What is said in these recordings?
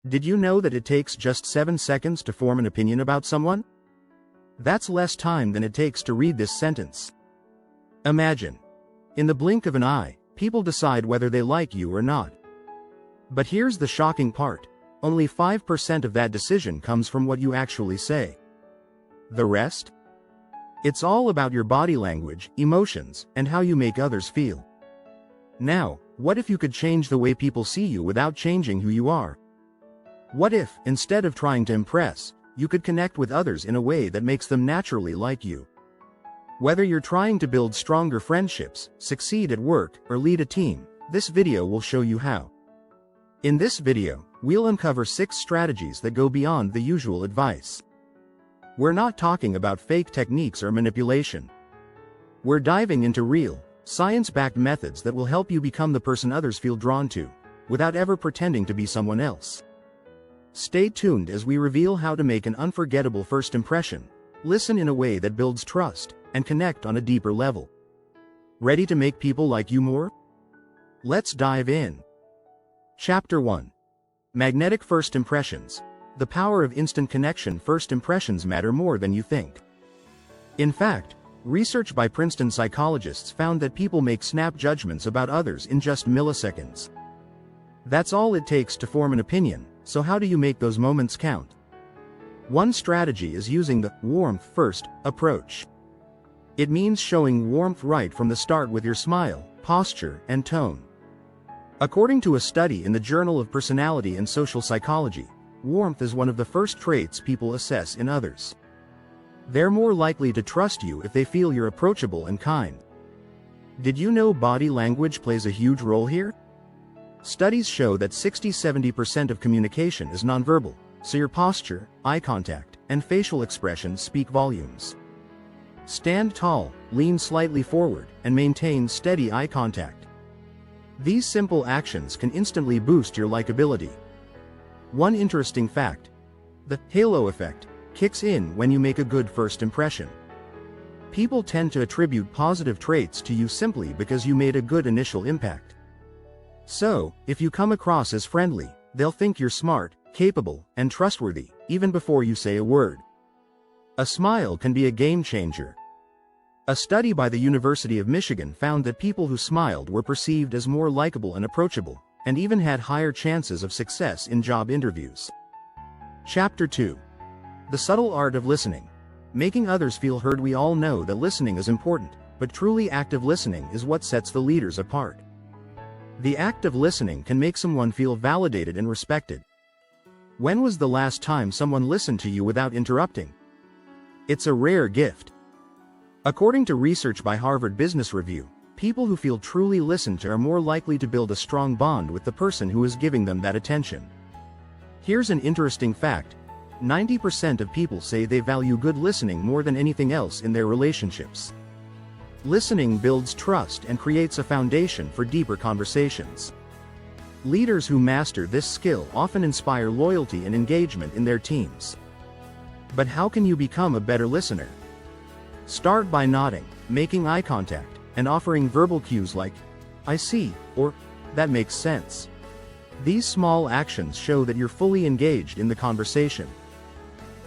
Did you know that it takes just 7 seconds to form an opinion about someone? That's less time than it takes to read this sentence. Imagine. In the blink of an eye, people decide whether they like you or not. But here's the shocking part. Only 5% of that decision comes from what you actually say. The rest? It's all about your body language, emotions, and how you make others feel. Now, what if you could change the way people see you without changing who you are? What if, instead of trying to impress, you could connect with others in a way that makes them naturally like you? Whether you're trying to build stronger friendships, succeed at work, or lead a team, this video will show you how. In this video, we'll uncover 6 strategies that go beyond the usual advice. We're not talking about fake techniques or manipulation. We're diving into real, science-backed methods that will help you become the person others feel drawn to, without ever pretending to be someone else. Stay tuned as we reveal how to make an unforgettable first impression, listen in a way that builds trust, and connect on a deeper level. Ready to make people like you more? Let's dive in. Chapter 1. Magnetic First Impressions. The power of instant connection. First impressions matter more than you think. In fact, research by Princeton psychologists found that people make snap judgments about others in just milliseconds. That's all it takes to form an opinion, so how do you make those moments count? One strategy is using the warmth first approach. It means showing warmth right from the start with your smile, posture, and tone. According to a study in the Journal of Personality and Social Psychology, warmth is one of the first traits people assess in others. They're more likely to trust you if they feel you're approachable and kind. Did you know body language plays a huge role here? Studies show that 60–70% of communication is nonverbal, so your posture, eye contact, and facial expressions speak volumes. Stand tall, lean slightly forward, and maintain steady eye contact. These simple actions can instantly boost your likability. One interesting fact: the halo effect kicks in when you make a good first impression. People tend to attribute positive traits to you simply because you made a good initial impact. So, if you come across as friendly, they'll think you're smart, capable, and trustworthy, even before you say a word. A smile can be a game changer. A study by the University of Michigan found that people who smiled were perceived as more likable and approachable, and even had higher chances of success in job interviews. Chapter 2. The Subtle Art of Listening. Making others feel heard. We all know that listening is important, but truly active listening is what sets the leaders apart. The act of listening can make someone feel validated and respected. When was the last time someone listened to you without interrupting? It's a rare gift. According to research by Harvard Business Review, people who feel truly listened to are more likely to build a strong bond with the person who is giving them that attention. Here's an interesting fact: 90% of people say they value good listening more than anything else in their relationships. Listening builds trust and creates a foundation for deeper conversations. Leaders who master this skill often inspire loyalty and engagement in their teams. But how can you become a better listener? Start by nodding, making eye contact, and offering verbal cues like, "I see," or "That makes sense." These small actions show that you're fully engaged in the conversation.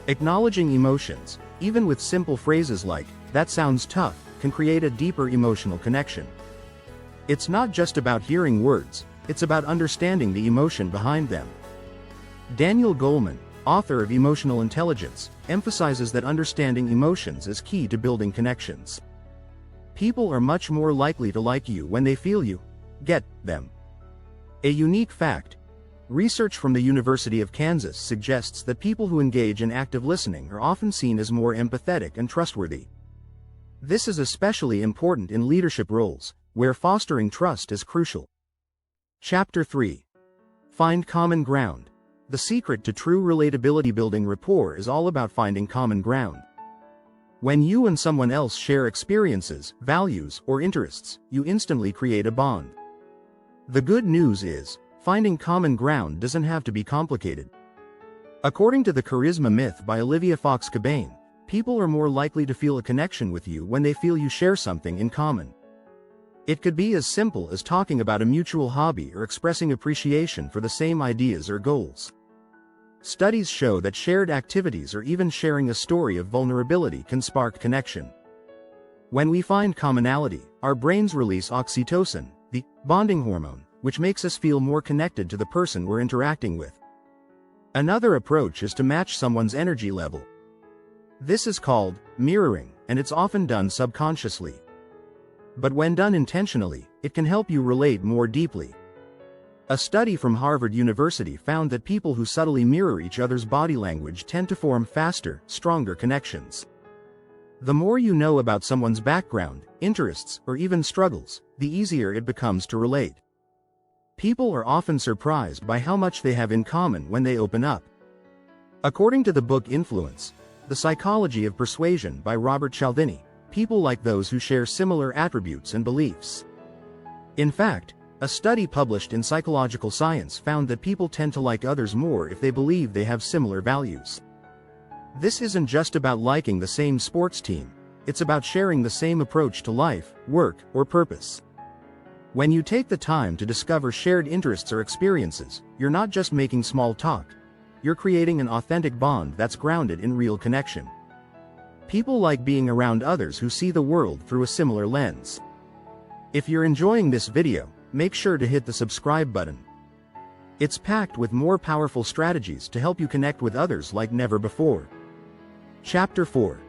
Acknowledging emotions, even with simple phrases like, "That sounds tough," can create a deeper emotional connection. It's not just about hearing words, it's about understanding the emotion behind them. Daniel Goleman, author of Emotional Intelligence, emphasizes that understanding emotions is key to building connections. People are much more likely to like you when they feel you get them. A unique fact: research from the University of Kansas suggests that people who engage in active listening are often seen as more empathetic and trustworthy. This is especially important in leadership roles, where fostering trust is crucial. Chapter 3. Find common ground. The secret to true relatability. Building rapport is all about finding common ground. When you and someone else share experiences, values, or interests, you instantly create a bond. The good news is, finding common ground doesn't have to be complicated. According to the charisma myth by Olivia Fox-Cabane, people are more likely to feel a connection with you when they feel you share something in common. It could be as simple as talking about a mutual hobby or expressing appreciation for the same ideas or goals. Studies show that shared activities or even sharing a story of vulnerability can spark connection. When we find commonality, our brains release oxytocin, the bonding hormone, which makes us feel more connected to the person we're interacting with. Another approach is to match someone's energy level. This is called mirroring, and it's often done subconsciously. But when done intentionally, it can help you relate more deeply. A study from Harvard University found that people who subtly mirror each other's body language tend to form faster, stronger connections. The more you know about someone's background, interests, or even struggles, the easier it becomes to relate. People are often surprised by how much they have in common when they open up. According to the book Influence, The Psychology of Persuasion by Robert Cialdini, people like those who share similar attributes and beliefs. In fact, a study published in Psychological Science found that people tend to like others more if they believe they have similar values. This isn't just about liking the same sports team, it's about sharing the same approach to life, work, or purpose. When you take the time to discover shared interests or experiences, you're not just making small talk, you're creating an authentic bond that's grounded in real connection. People like being around others who see the world through a similar lens. If you're enjoying this video, make sure to hit the subscribe button. It's packed with more powerful strategies to help you connect with others like never before. Chapter 4.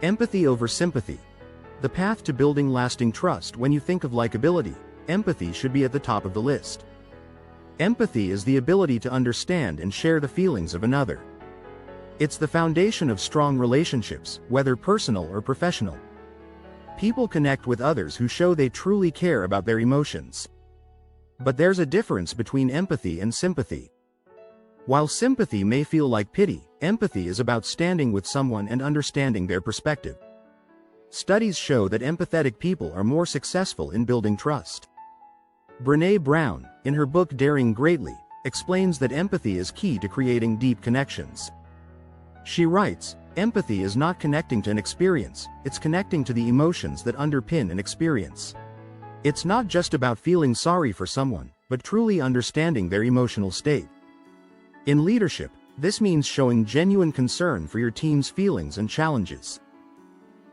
Empathy over sympathy. The path to building lasting trust. When you think of likability, empathy should be at the top of the list. Empathy is the ability to understand and share the feelings of another. It's the foundation of strong relationships, whether personal or professional. People connect with others who show they truly care about their emotions. But there's a difference between empathy and sympathy. While sympathy may feel like pity, empathy is about standing with someone and understanding their perspective. Studies show that empathetic people are more successful in building trust. Brené Brown, in her book Daring Greatly, explains that empathy is key to creating deep connections. She writes, "Empathy is not connecting to an experience, it's connecting to the emotions that underpin an experience. It's not just about feeling sorry for someone, but truly understanding their emotional state." In leadership, this means showing genuine concern for your team's feelings and challenges.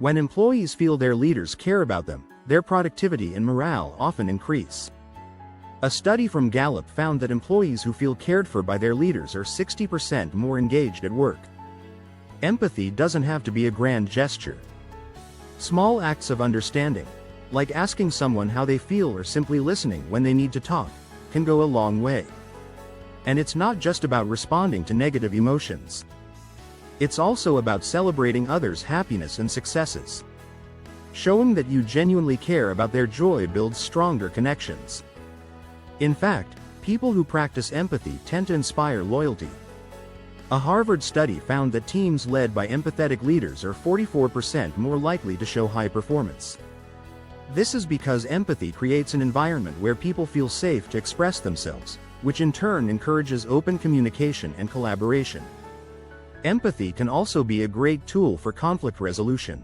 When employees feel their leaders care about them, their productivity and morale often increase. A study from Gallup found that employees who feel cared for by their leaders are 60% more engaged at work. Empathy doesn't have to be a grand gesture. Small acts of understanding, like asking someone how they feel or simply listening when they need to talk, can go a long way. And it's not just about responding to negative emotions. It's also about celebrating others' happiness and successes. Showing that you genuinely care about their joy builds stronger connections. In fact, people who practice empathy tend to inspire loyalty. A Harvard study found that teams led by empathetic leaders are 44% more likely to show high performance. This is because empathy creates an environment where people feel safe to express themselves, which in turn encourages open communication and collaboration. Empathy can also be a great tool for conflict resolution.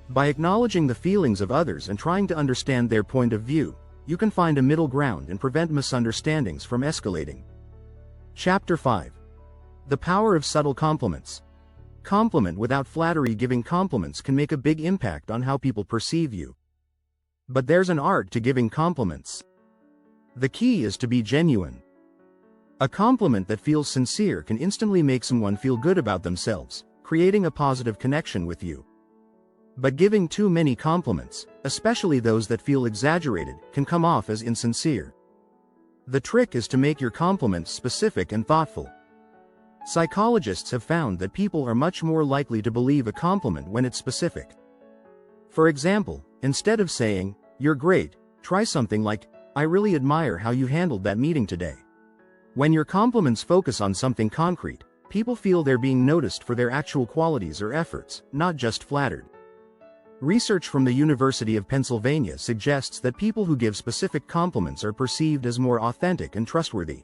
By acknowledging the feelings of others and trying to understand their point of view, you can find a middle ground and prevent misunderstandings from escalating. Chapter 5. The power of subtle compliments. Compliment without flattery. Giving compliments can make a big impact on how people perceive you. But there's an art to giving compliments. The key is to be genuine. A compliment that feels sincere can instantly make someone feel good about themselves, creating a positive connection with you. But giving too many compliments, especially those that feel exaggerated, can come off as insincere. The trick is to make your compliments specific and thoughtful. Psychologists have found that people are much more likely to believe a compliment when it's specific. For example, instead of saying, "You're great," try something like, "I really admire how you handled that meeting today." When your compliments focus on something concrete, people feel they're being noticed for their actual qualities or efforts, not just flattered. Research from the University of Pennsylvania suggests that people who give specific compliments are perceived as more authentic and trustworthy.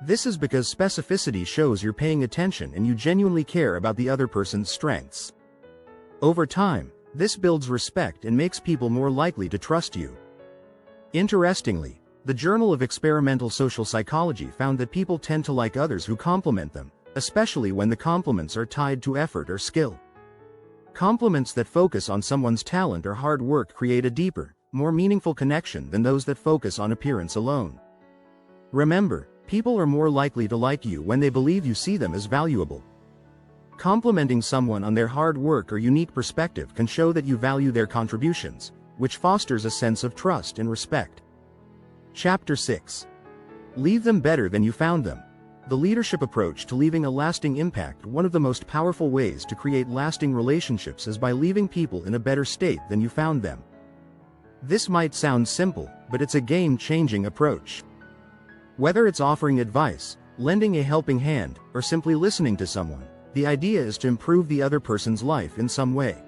This is because specificity shows you're paying attention and you genuinely care about the other person's strengths. Over time, this builds respect and makes people more likely to trust you. Interestingly, The Journal of Experimental Social Psychology found that people tend to like others who compliment them, especially when the compliments are tied to effort or skill. Compliments that focus on someone's talent or hard work create a deeper, more meaningful connection than those that focus on appearance alone. Remember, people are more likely to like you when they believe you see them as valuable. Complimenting someone on their hard work or unique perspective can show that you value their contributions, which fosters a sense of trust and respect. Chapter 6. Leave them better than you found them. The leadership approach to leaving a lasting impact. One of the most powerful ways to create lasting relationships is by leaving people in a better state than you found them. This might sound simple, but it's a game-changing approach. Whether it's offering advice, lending a helping hand, or simply listening to someone, the idea is to improve the other person's life in some way.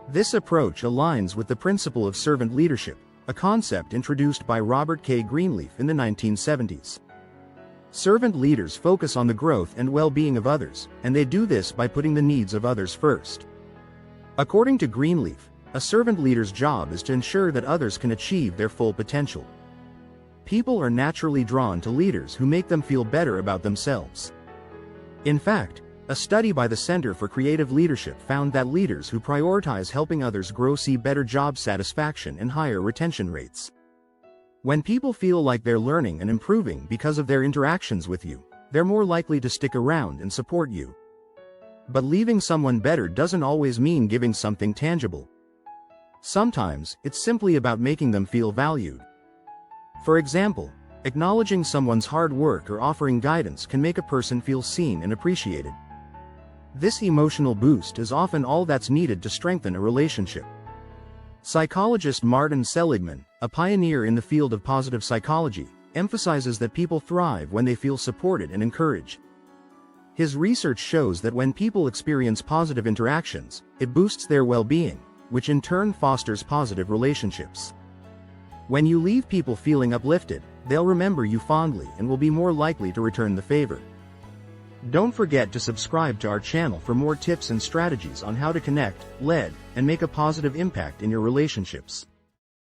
This approach aligns with the principle of servant leadership, a concept introduced by Robert K. Greenleaf in the 1970s. Servant leaders focus on the growth and well-being of others, and they do this by putting the needs of others first. According to Greenleaf, a servant leader's job is to ensure that others can achieve their full potential. People are naturally drawn to leaders who make them feel better about themselves. In fact, a study by the Center for Creative Leadership found that leaders who prioritize helping others grow see better job satisfaction and higher retention rates. When people feel like they're learning and improving because of their interactions with you, they're more likely to stick around and support you. But leaving someone better doesn't always mean giving something tangible. Sometimes, it's simply about making them feel valued. For example, acknowledging someone's hard work or offering guidance can make a person feel seen and appreciated. This emotional boost is often all that's needed to strengthen a relationship. Psychologist Martin Seligman, a pioneer in the field of positive psychology, emphasizes that people thrive when they feel supported and encouraged. His research shows that when people experience positive interactions, it boosts their well-being, which in turn fosters positive relationships. When you leave people feeling uplifted, they'll remember you fondly and will be more likely to return the favor. Don't forget to subscribe to our channel for more tips and strategies on how to connect, lead, and make a positive impact in your relationships.